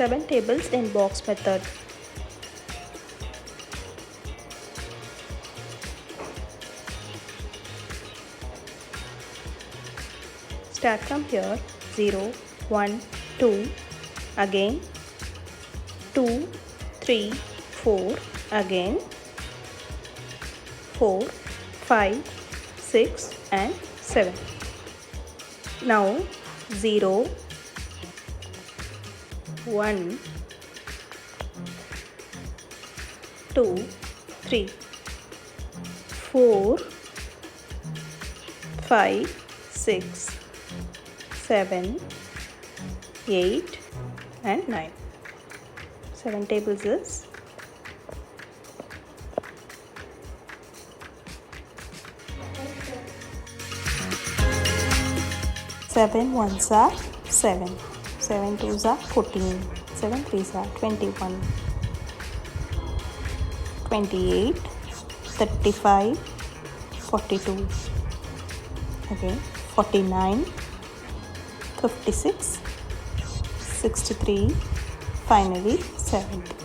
7 tables in box method. Start from here. 0, 1, 2, again 2, 3, 4, again 4, 5, 6 and 7. Now 0, 1, 2, 3, 4, 5, 6, 7, 8 and 9. 7 tables is 7 ones are 7, 7 twos are 14, 7 threes are 21, 28, 35, 42, again 49, 56, 63, finally 70.